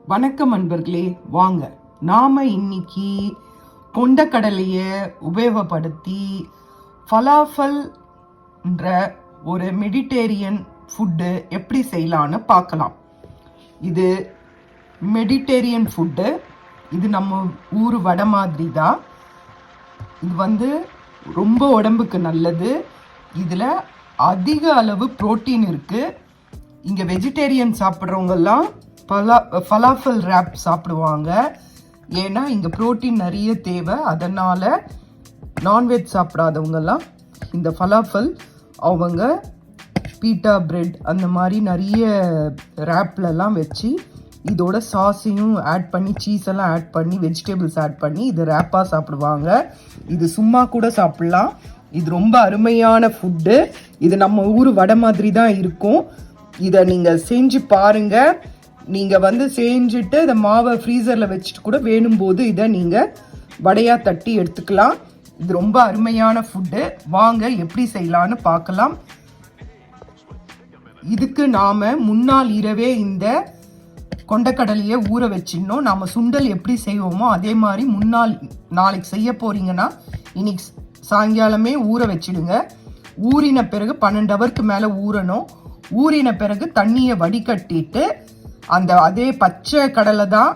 வணக்கம் அன்பர்களே, வாங்க நாம இன்னைக்கு கொண்டக்கடலையை உபயோகப்படுத்தி ஃபலாஃபல்ன்ற ஒரு மெடிடேரியன் ஃபுட்டு எப்படி செய்யலான்னு பார்க்கலாம். இது மெடிடேரியன் ஃபுட்டு. இது நம்ம ஊர் வடை மாதிரி தான். இது ரொம்ப உடம்புக்கு நல்லது. இதில் அதிக அளவு புரோட்டீன் இருக்குது. இங்கே வெஜிடேரியன் சாப்பிட்றவங்கெல்லாம் ஃபலாஃபல் ரேப் சாப்பிடுவாங்க. ஏன்னா இங்கே புரோட்டீன் நிறைய தேவை. அதனால் நான்வெஜ் சாப்பிடாதவங்கெல்லாம் இந்த ஃபலாஃபல் அவங்க பீட்டா பிரெட் அந்த மாதிரி நிறைய ரேப்லலாம் வச்சு இதோட சாஸையும் ஆட் பண்ணி, சீஸ் எல்லாம் ஆட் பண்ணி, வெஜிடபிள்ஸ் ஆட் பண்ணி இது ரேப்பாக சாப்பிடுவாங்க. இது சும்மா கூட சாப்பிட்லாம். இது ரொம்ப அருமையான ஃபுட்டு. இது நம்ம ஊர் வடை மாதிரி தான் இருக்கும். இதை நீங்கள் செஞ்சு பாருங்கள். நீங்கள் செஞ்சுட்டு இந்த மாவை ஃப்ரீசரில் வச்சுட்டு கூட வேணும்போது இதை நீங்கள் வடையாக தட்டி எடுத்துக்கலாம். இது ரொம்ப அருமையான ஃபுட்டு. வாங்க எப்படி செய்யலான்னு பார்க்கலாம். இதுக்கு நாம் முன்னாள் இரவே இந்த கொண்டக்கடலையை ஊற வச்சிடணும். நாம் சுண்டல் எப்படி செய்வோமோ அதே மாதிரி நாளைக்கு செய்ய போகிறீங்கன்னா இன்னைக்கு சாயங்காலமே ஊற வச்சிடுங்க. ஊறின பிறகு 12 ஹவருக்கு மேலே ஊறணும். ஊறின பிறகு தண்ணியை வடிகட்டிட்டு அதே பச்சை கடலை தான்,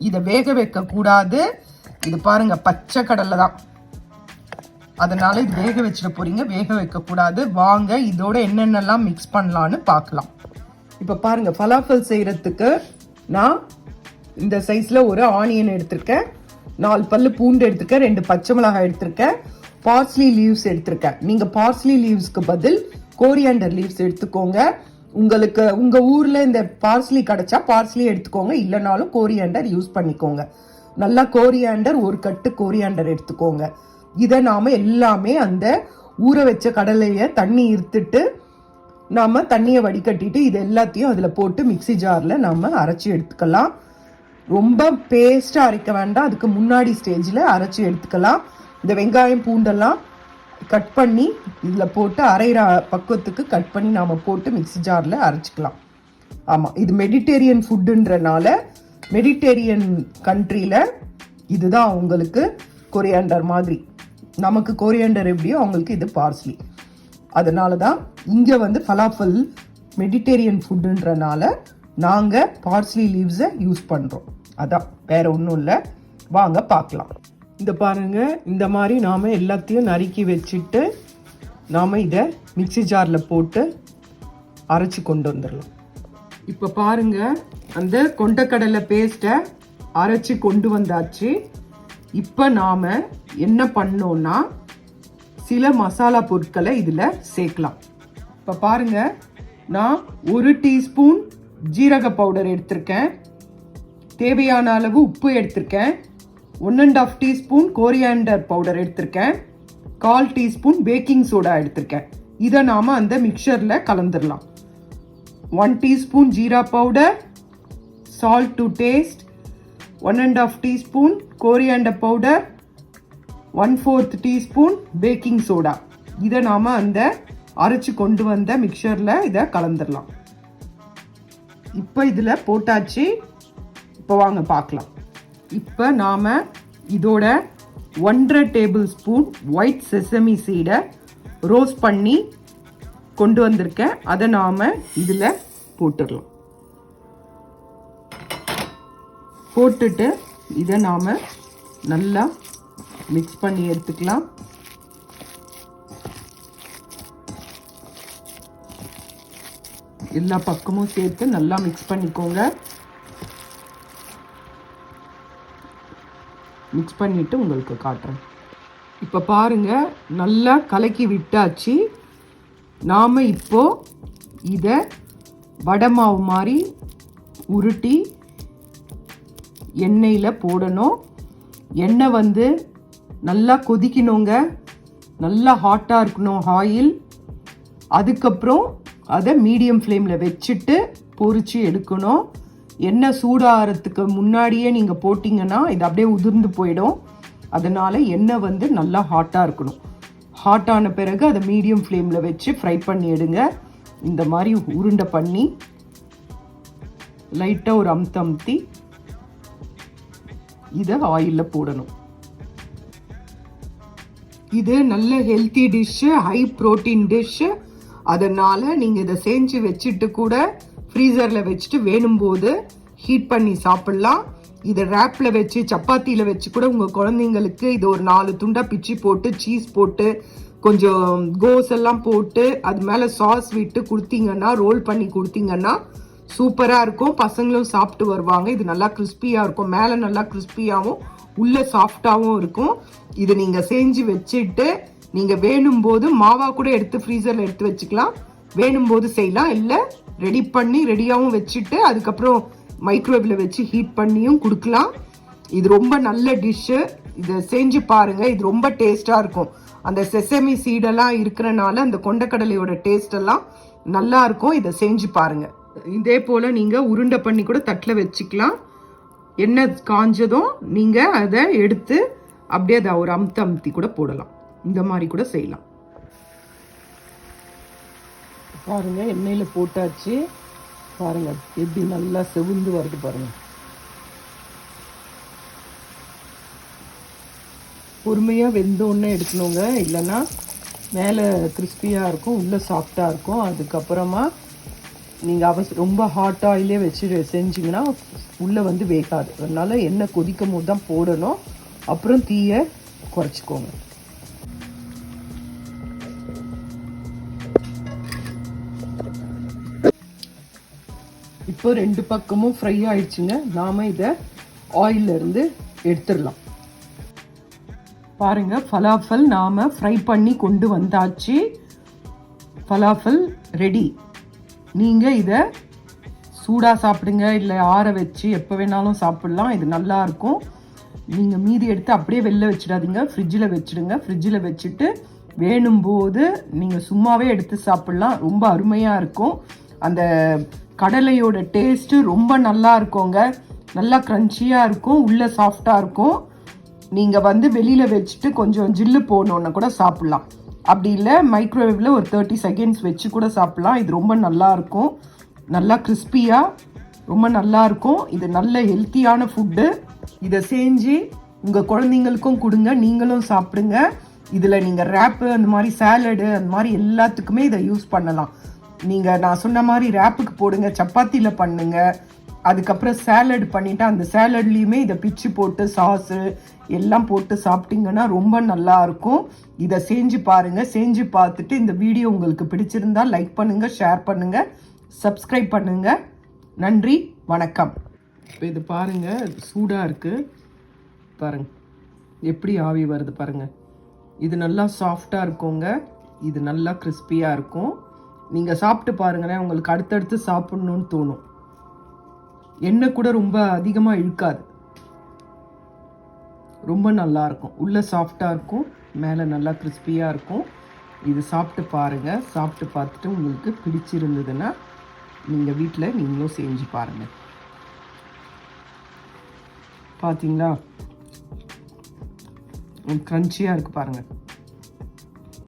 இதை வேக வைக்கக்கூடாது. இது பாருங்க, பச்சை கடலை தான், அதனால இது வேக வச்சிட போறீங்க, வேக வைக்கக்கூடாது. வாங்க இதோட என்னென்னலாம் மிக்ஸ் பண்ணலான்னு பார்க்கலாம். இப்போ பாருங்க, ஃபலாஃபல் செய்யறதுக்கு நான் இந்த சைஸ்ல ஒரு ஆனியன் எடுத்திருக்கேன், 4 பல்லு பூண்டு எடுத்திருக்கேன், 2 பச்சை மிளகாய் எடுத்திருக்கேன், பார்ஸ்லி லீவ்ஸ் எடுத்திருக்கேன். நீங்க பார்ஸ்லி லீவ்ஸ்க்கு பதில் கோரியாண்டர் லீவ்ஸ் எடுத்துக்கோங்க. உங்களுக்கு உங்க ஊர்ல இந்த பார்ஸ்லி கிடைச்சா பார்ஸ்லி எடுத்துக்கோங்க, இல்லைனாலும் கோரியாண்டர் யூஸ் பண்ணிக்கோங்க. நல்லா கோரியாண்டர், ஒரு கட்டு கோரியாண்டர் எடுத்துக்கோங்க. இதை நாம எல்லாமே அந்த ஊற வச்ச கடலையை தண்ணி இருத்துட்டு நாம தண்ணியை வடிகட்டிட்டு இது எல்லாத்தையும் அதுல போட்டு மிக்சி ஜார்ல நாம அரைச்சி எடுத்துக்கலாம். ரொம்ப பேஸ்டா அரைக்க வேண்டாம், அதுக்கு முன்னாடி ஸ்டேஜ்ல அரைச்சி எடுத்துக்கலாம். இந்த வெங்காயம் பூண்டெல்லாம் கட் பண்ணி இதில் போட்டு அரைகிற பக்குவத்துக்கு கட் பண்ணி நாம் போட்டு மிக்சி ஜாரில் அரைச்சிக்கலாம். ஆமாம், இது மெடிடேரியன் ஃபுட்டுன்றனால மெடிடேரியன் கண்ட்ரியில் இதுதான் உங்களுக்கு கொரியாண்டர் மாதிரி. நமக்கு கொரியாண்டர் எப்படியோ அவங்களுக்கு இது பார்ஸ்லி. அதனால தான் இங்கே ஃபலாஃபல் மெடிடேரியன் ஃபுட்டுன்றனால நாங்கள் பார்ஸ்லி லீவ்ஸை யூஸ் பண்ணுறோம். அதான், வேற ஒன்றும் இல்லை. வாங்க பார்க்கலாம். இந்த பாருங்க, இந்த மாதிரி நாம் எல்லாத்தையும் நறுக்கி வச்சுட்டு நாம் இதை மிக்சி ஜாரில் போட்டு அரைச்சி கொண்டு வந்துடலாம். இப்போ பாருங்க, அந்த கொண்டக்கடலை பேஸ்ட்டை அரைச்சி கொண்டு வந்தாச்சு. இப்போ நாம் என்ன பண்ணோம்னா சில மசாலா பொருட்களை இதில் சேர்க்கலாம். இப்போ பாருங்க, நான் 1 டீஸ்பூன் ஜீரக பவுடர் எடுத்திருக்கேன், தேவையான அளவு உப்பு எடுத்திருக்கேன், 1.5 டீஸ்பூன் கோரியாண்டர் பவுடர் எடுத்திருக்கேன், 1/4 டீஸ்பூன் பேக்கிங் சோடா எடுத்திருக்கேன். இதை நாம் அந்த மிக்சரில் கலந்துடலாம். 1 teaspoon jeera powder, salt to taste, 1.5 teaspoon coriander powder, 1/4 teaspoon baking soda. இதை நாம் அந்த அரைச்சி கொண்டு வந்த மிக்சரில் இதை கலந்துடலாம். இப்போ இதில் போட்டாச்சு. இப்போ வாங்க பார்க்கலாம். இப்போ நாம் இதோட 1.5 டேபிள் ஸ்பூன் ஒயிட் செசமி சீடை ரோஸ்ட் பண்ணி கொண்டு வந்திருக்கேன். அதை நாம் இதில் போட்டுடலாம். போட்டுட்டு இதை நாம் நல்லா மிக்ஸ் பண்ணி எடுத்துக்கலாம். எல்லா பக்கமும் சேர்த்து நல்லா மிக்ஸ் பண்ணிக்கோங்க. மிக்ஸ் பண்ணிவிட்டு உங்களுக்கு காட்டுறேன். இப்போ பாருங்கள், நல்லா கலக்கி விட்டாச்சு. நாம் இப்போது இதை வடை மாவு மாதிரி உருட்டி எண்ணெயில் போடணும். எண்ணெய் நல்லா கொதிக்கணுங்க, நல்லா ஹாட்டாக இருக்கணும் ஆயில். அதுக்கப்புறம் அதை மீடியம் ஃப்ளேமில் வச்சுட்டு பொரிச்சு எடுக்கணும். எண்ணெய் சூடாகிறதுக்கு முன்னாடியே நீங்கள் போட்டிங்கன்னா இது அப்படியே உதிர்ந்து போயிடும். அதனால் எண்ணெய் நல்லா ஹாட்டாக இருக்கணும். ஹாட்டான பிறகு அதை மீடியம் ஃப்ளேமில் வச்சு ஃப்ரை பண்ணி எடுங்க. இந்த மாதிரி உருண்டை பண்ணி லைட்டாக ஒரு அமுத்தி இதை ஆயிலில் போடணும். இது நல்ல healthy dish, high protein dish. அதனால் நீங்கள் இதை செஞ்சு வச்சுட்டு கூட ஃப்ரீசரில் வச்சுட்டு வேணும்போது ஹீட் பண்ணி சாப்பிட்லாம். இதை ரேப்பில் வச்சு சப்பாத்தியில் வச்சு கூட உங்கள் குழந்தைங்களுக்கு இது ஒரு 4 துண்டாக பிச்சு போட்டு சீஸ் போட்டு கொஞ்சம் கோஸ் எல்லாம் போட்டு அது மேலே சாஸ் விட்டு கொடுத்தீங்கன்னா, ரோல் பண்ணி கொடுத்தீங்கன்னா சூப்பராக இருக்கும். பசங்களும் சாப்பிட்டு வருவாங்க. இது நல்லா கிறிஸ்பியாக இருக்கும். மேலே நல்லா கிறிஸ்பியாகவும் உள்ளே சாஃப்டாகவும் இருக்கும். இது நீங்கள் செஞ்சு வச்சுட்டு நீங்கள் வேணும்போது மாவாக கூட எடுத்து ஃப்ரீசரில் எடுத்து வச்சுக்கலாம். வேணும்போது செய்யலாம். இல்லை ரெடி பண்ணி ரெடியாகவும் வச்சுட்டு அதுக்கப்புறம் மைக்ரோவேவில் வச்சு ஹீட் பண்ணியும் கொடுக்கலாம். இது ரொம்ப நல்ல டிஷ்ஷு. இதை செஞ்சு பாருங்கள். இது ரொம்ப டேஸ்ட்டாக இருக்கும். அந்த செசமி சீடெல்லாம் இருக்கிறனால அந்த கொண்டக்கடலையோட டேஸ்ட் எல்லாம் நல்லா இருக்கும். இதை செஞ்சு பாருங்கள். இதே போல் நீங்கள் உருண்டை பண்ணி கூட தட்டில் வச்சுக்கலாம். எண்ணெய் காஞ்சதும் நீங்கள் அதை எடுத்து அப்படியே அதை ஒரு அமுத்தி கூட போடலாம். இந்த மாதிரி கூட செய்யலாம். பாருங்க, எண்ணெயில் போட்டாச்சு. பாருங்க எப்படி நல்லா செவுந்து வருது பாருங்க. பொறுமையாக வெந்தோடனே எடுக்கணுங்க, இல்லைன்னா மேலே கிறிஸ்பியாக இருக்கும், உள்ளே சாஃப்டாக இருக்கும். அதுக்கப்புறமா நீங்கள் ரொம்ப ஹாட் ஆயிலே வச்சு செஞ்சிங்கன்னா உள்ளே வந்து வேகாது. அதனால் எண்ணெய் கொதிக்கும் போது தான் போடணும். அப்புறம் தீயை குறைச்சிக்கோங்க. இப்போ 2 பக்கமும் ஃப்ரை ஆயிடுச்சுங்க. நாம் இதை ஆயிலிருந்து எடுத்துடலாம். பாருங்க, ஃபலாஃபல் நாம் ஃப்ரை பண்ணி கொண்டு வந்தாச்சு. Falafel ready. நீங்கள் இதை சூடாக சாப்பிடுங்க, இல்லை ஆற வச்சு எப்போ வேணாலும் சாப்பிட்லாம். இது நல்லாயிருக்கும். நீங்கள் மீதி எடுத்து அப்படியே வெளில வச்சிடாதீங்க, ஃப்ரிட்ஜில் வச்சுடுங்க. ஃப்ரிட்ஜில் வச்சுட்டு வேணும்போது நீங்கள் சும்மாவே எடுத்து சாப்பிட்லாம். ரொம்ப அருமையாக இருக்கும். அந்த கடலையோட டேஸ்ட்டு ரொம்ப நல்லா இருக்குங்க. நல்லா க்ரன்ச்சியாக இருக்கும், உள்ளே சாஃப்டாக இருக்கும். நீங்கள் வெளியில் வச்சுட்டு கொஞ்சம் ஜில்லு போகணுன்னு கூட சாப்பிட்லாம். அப்படி இல்லை மைக்ரோவேவில் ஒரு 30 செகண்ட்ஸ் வச்சு கூட சாப்பிட்லாம். இது ரொம்ப நல்லாயிருக்கும். நல்லா கிறிஸ்பியாக ரொம்ப நல்லாயிருக்கும். இது நல்ல ஹெல்த்தியான ஃபுட்டு. இதை செஞ்சு உங்கள் குழந்தைங்களுக்கும் கொடுங்க, நீங்களும் சாப்பிடுங்க. இதில் நீங்கள் ரேப்பு, அந்த மாதிரி சாலடு, அந்த மாதிரி எல்லாத்துக்குமே இதை யூஸ் பண்ணலாம். நீங்கள் நான் சொன்ன மாதிரி ரேப்புக்கு போடுங்க, சப்பாத்தியில் பண்ணுங்க. அதுக்கப்புறம் சேலட் பண்ணிவிட்டு அந்த சேலட்லேயுமே இதை பிச்சு போட்டு சாஸு எல்லாம் போட்டு சாப்பிட்டிங்கன்னா ரொம்ப நல்லாயிருக்கும். இதை செஞ்சு பாருங்கள். செஞ்சு பார்த்துட்டு இந்த வீடியோ உங்களுக்கு பிடிச்சிருந்தா லைக் பண்ணுங்கள், ஷேர் பண்ணுங்கள், சப்ஸ்கிரைப் பண்ணுங்கள். நன்றி, வணக்கம். இப்போ இது பாருங்கள், சூடாக இருக்குது பாருங்கள், எப்படி ஆவி வருது பாருங்கள். இது நல்லா சாஃப்டாக இருக்குங்க. இது நல்லா கிறிஸ்பியாக இருக்கும். நீங்கள் சாப்பிட்டு பாருங்களேன், உங்களுக்கு அடுத்தடுத்து சாப்பிட்ணுன்னு தோணும். எண்ணெய் கூட ரொம்ப அதிகமாக இழுக்காது. ரொம்ப நல்லாயிருக்கும். உள்ளே சாஃப்டாக இருக்கும், மேலே நல்லா கிறிஸ்பியாக இருக்கும். இது சாப்பிட்டு பாருங்கள். சாப்பிட்டு பார்த்துட்டு உங்களுக்கு பிடிச்சிருந்ததுன்னா நீங்கள் வீட்டில் நீங்களும் செஞ்சு பாருங்கள். பார்த்தீங்களா, க்ரன்ச்சியாக இருக்குது பாருங்கள்.